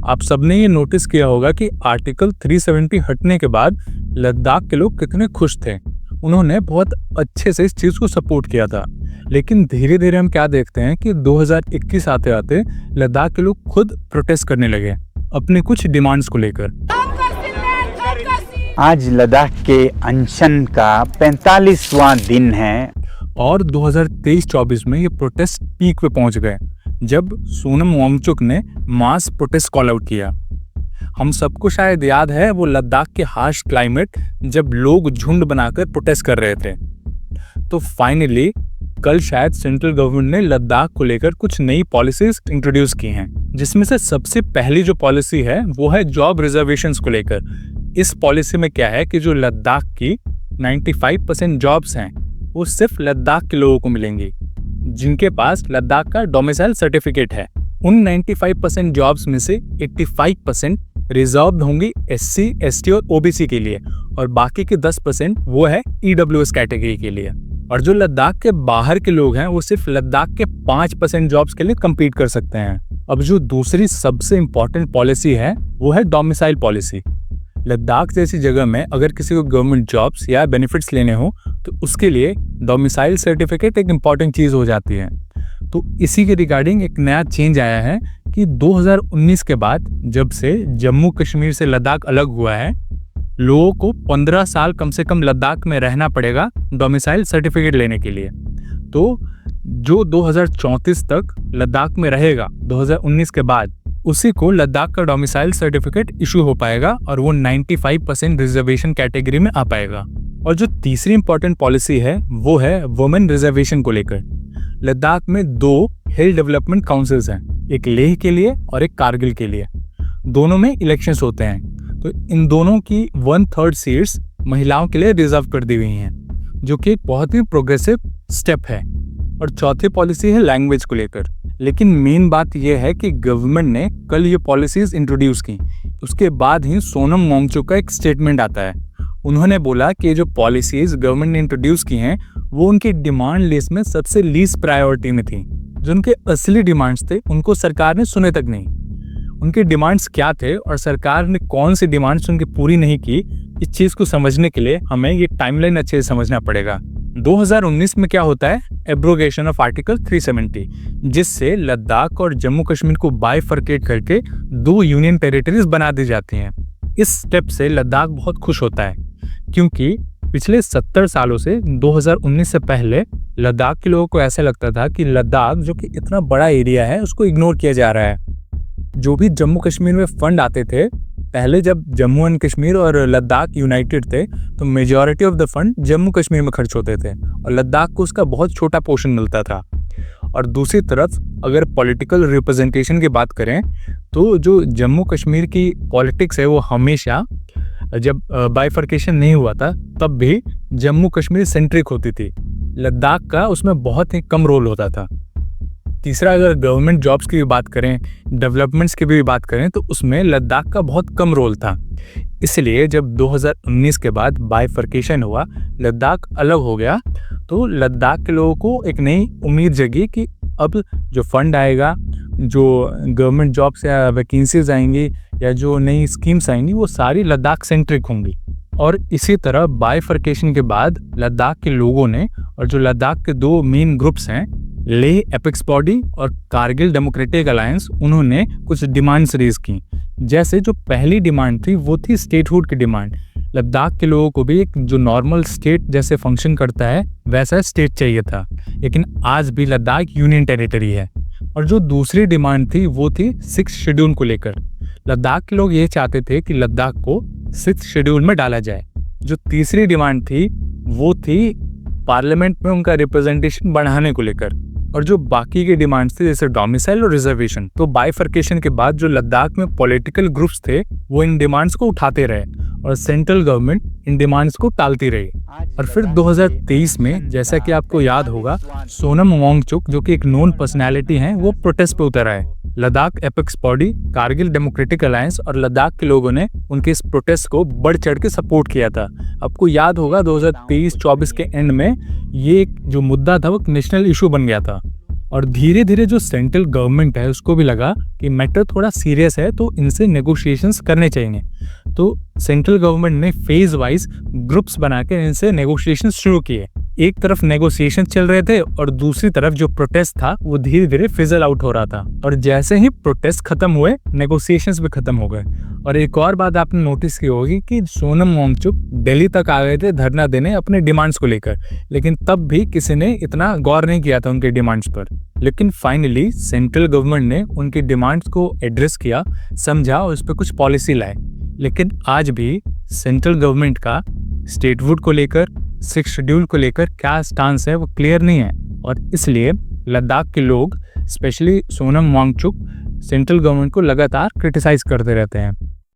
आप सबने ये नोटिस किया होगा कि आर्टिकल 370 हटने के बाद लद्दाख के लोग कितने खुश थे। उन्होंने बहुत अच्छे से इस चीज़ को सपोर्ट किया था। लेकिन धीरे धीरे हम क्या देखते हैं कि 2021 आते आते लद्दाख के लोग खुद प्रोटेस्ट करने लगे अपने कुछ डिमांड्स को लेकर। आज लद्दाख के अनशन का 45वां दिन है और 2023-24 में ये प्रोटेस्ट पीक पे पहुंच गए जब सोनम वांगचुक ने मास प्रोटेस्ट कॉल आउट किया। हम सबको शायद याद है वो लद्दाख के हार्श क्लाइमेट जब लोग झुंड बनाकर प्रोटेस्ट कर रहे थे। तो फाइनली कल शायद सेंट्रल गवर्नमेंट ने लद्दाख को लेकर कुछ नई पॉलिसीज इंट्रोड्यूस की हैं, जिसमें से सबसे पहली जो पॉलिसी है वो है जॉब रिजर्वेशंस को लेकर। इस पॉलिसी में क्या है कि जो लद्दाख की 95% जॉब्स हैं वो सिर्फ लद्दाख के लोगों को मिलेंगी जिनके पास लद्दाख का डोमिसाइल सर्टिफिकेट है। उन 95% जॉब्स में से 85% रिजर्व्ड होंगी SC, ST और OBC के लिए और बाकी के 10% वो है EWS कैटेगरी के लिए। और जो लद्दाख के बाहर के लोग हैं वो सिर्फ लद्दाख के 5% जॉब्स के लिए कम्पीट कर सकते हैं। अब जो दूसरी सबसे इम्पोर्टेंट पॉलिसी है वो है डोमिसाइल पॉलिसी। लद्दाख जैसी जगह में अगर किसी को गवर्नमेंट जॉब्स या बेनिफिट्स लेने हो तो उसके लिए डोमिसाइल सर्टिफिकेट एक इम्पॉर्टेंट चीज़ हो जाती है। तो इसी के रिगार्डिंग एक नया चेंज आया है कि 2019 के बाद जब से जम्मू कश्मीर से लद्दाख अलग हुआ है, लोगों को 15 साल कम से कम लद्दाख में रहना पड़ेगा डोमिसाइल सर्टिफिकेट लेने के लिए। तो जो 2034 तक लद्दाख में रहेगा 2019 के बाद, उसी को लद्दाख का डोमिसाइल सर्टिफिकेट इशू हो पाएगा और वो 95% रिजर्वेशन कैटेगरी में आ पाएगा। और जो तीसरी इंपॉर्टेंट पॉलिसी है वो है वुमेन रिजर्वेशन को लेकर। लद्दाख में 2 हिल डेवलपमेंट काउंसिल्स हैं, एक लेह के लिए और एक कारगिल के लिए। दोनों में इलेक्शंस होते हैं, तो इन दोनों की 1/3 सीट्स महिलाओं के लिए रिजर्व कर दी हुई हैं, जो कि एक बहुत ही प्रोग्रेसिव स्टेप है। और चौथी पॉलिसी है लैंग्वेज को लेकर। लेकिन मेन बात यह है कि गवर्नमेंट ने कल ये पॉलिसीज इंट्रोड्यूस की, उसके बाद ही सोनम वांगचुक का एक स्टेटमेंट आता है। उन्होंने बोला कि जो पॉलिसीज गवर्नमेंट ने इंट्रोड्यूस की हैं वो उनकी डिमांड लिस्ट में सबसे लीस्ट प्रायोरिटी में थी। जो उनके असली डिमांड्स थे उनको सरकार ने सुने तक नहीं। उनके डिमांड्स क्या थे और सरकार ने कौन सी डिमांड्स उनकी पूरी नहीं की, इस चीज़ को समझने के लिए हमें ये टाइमलाइन अच्छे से समझना पड़ेगा। 2019 में क्या होता है, एब्रोगेशन ऑफ आर्टिकल 370, जिससे लद्दाख और जम्मू कश्मीर को बाइफरकेट करके 2 यूनियन टेरिटरीज बना दी जाती हैं। इस स्टेप से लद्दाख बहुत खुश होता है क्योंकि पिछले 70 सालों से 2019 से पहले लद्दाख के लोगों को ऐसा लगता था कि लद्दाख जो कि इतना बड़ा एरिया है उसको इग्नोर किया जा रहा है। जो भी जम्मू कश्मीर में फंड आते थे, पहले जब जम्मू एंड कश्मीर और लद्दाख यूनाइटेड थे तो majority of the fund Jammu Kashmir में खर्च होते थे और लद्दाख को उसका बहुत छोटा पोर्शन मिलता था। और दूसरी तरफ अगर पॉलिटिकल रिप्रेजेंटेशन की बात करें तो जो जम्मू कश्मीर की पॉलिटिक्स है वो हमेशा, जब बाइफर्केशन नहीं हुआ था तब भी जम्मू कश्मीर सेंट्रिक होती थी, लद्दाख का उसमें बहुत ही कम रोल होता था। तीसरा, अगर गवर्नमेंट जॉब्स की भी बात करें, डेवलपमेंट्स की भी बात करें तो उसमें लद्दाख का बहुत कम रोल था। इसलिए जब 2019 के बाद बाइफर्केशन हुआ, लद्दाख अलग हो गया, तो लद्दाख के लोगों को एक नई उम्मीद जगी कि अब जो फंड आएगा, जो गवर्नमेंट जॉब्स या वैकेंसीज आएंगी या जो नई स्कीम्स आएंगी वो सारी लद्दाख सेंट्रिक होंगी। और इसी तरह बाइफर्केशन के बाद लद्दाख के लोगों ने, और जो लद्दाख के 2 मेन ग्रुप्स हैं, लेह एपेक्स बॉडी और कारगिल डेमोक्रेटिक अलायंस, उन्होंने कुछ डिमांड्स रेज की। जैसे जो पहली डिमांड थी वो थी स्टेटहुड की डिमांड। लद्दाख के लोगों को भी एक जो नॉर्मल स्टेट जैसे फंक्शन करता है वैसा स्टेट चाहिए था, लेकिन आज भी लद्दाख यूनियन टेरिटरी है। और जो दूसरी डिमांड थी वो थी 6th शेड्यूल को लेकर। लद्दाख के लोग ये चाहते थे कि लद्दाख को 6th शेड्यूल में डाला जाए। जो तीसरी डिमांड थी वो थी पार्लियामेंट में उनका रिप्रेजेंटेशन बढ़ाने को लेकर। और जो बाकी की डिमांड्स थे जैसे डोमिसाइल और रिजर्वेशन, तो बाइफर्केशन के बाद जो लद्दाख में पॉलिटिकल ग्रुप्स थे वो इन डिमांड्स को उठाते रहे और सेंट्रल गवर्नमेंट इन डिमांड्स को टालती रही। और फिर 2023 में, जैसा कि आपको याद होगा, सोनम वांगचुक जो कि एक नोन पर्सनैलिटी हैं, वो प्रोटेस्ट पे उतर आए। Ladakh apex body, Kargil democratic alliance और लद्दाख के लोगों ने उनके इस प्रोटेस्ट को बढ़ चढ़ के सपोर्ट किया था। आपको याद होगा 2023-24 के एंड में ये जो मुद्दा था वो नेशनल इशू बन गया था। और धीरे धीरे जो सेंट्रल गवर्नमेंट है उसको भी लगा कि मैटर थोड़ा सीरियस है, तो इनसे नेगोशिएशंस करने चाहिए। तो सेंट्रल गवर्नमेंट ने फेज वाइज ग्रुप्स बना के इनसे नेगोशिएशन शुरू किए। एक तरफ नेगोशिएशन चल रहे थे और दूसरी तरफ जो प्रोटेस्ट था वो धीरे धीरे फिजल आउट हो रहा था। और जैसे ही प्रोटेस्ट खत्म हुए, नेगोशिएशंस भी खत्म हो गए। और एक और बात आपने नोटिस की होगी कि सोनम वांगचुक दिल्ली तक आ गए थे धरना देने अपने डिमांड्स को लेकर, लेकिन तब भी किसी ने इतना गौर नहीं किया था उनके डिमांड्स पर। लेकिन फाइनली सेंट्रल गवर्नमेंट ने उनकी डिमांड्स को एड्रेस किया, समझा और उस पर कुछ पॉलिसी लाए। लेकिन आज भी सेंट्रल गवर्नमेंट का स्टेटहुड को लेकर, 6th शेड्यूल को लेकर क्या स्टांस है वो क्लियर नहीं है। और इसलिए लद्दाख के लोग, specially Sonam Wangchuk, central government को लगातार क्रिटिसाइज करते रहते हैं।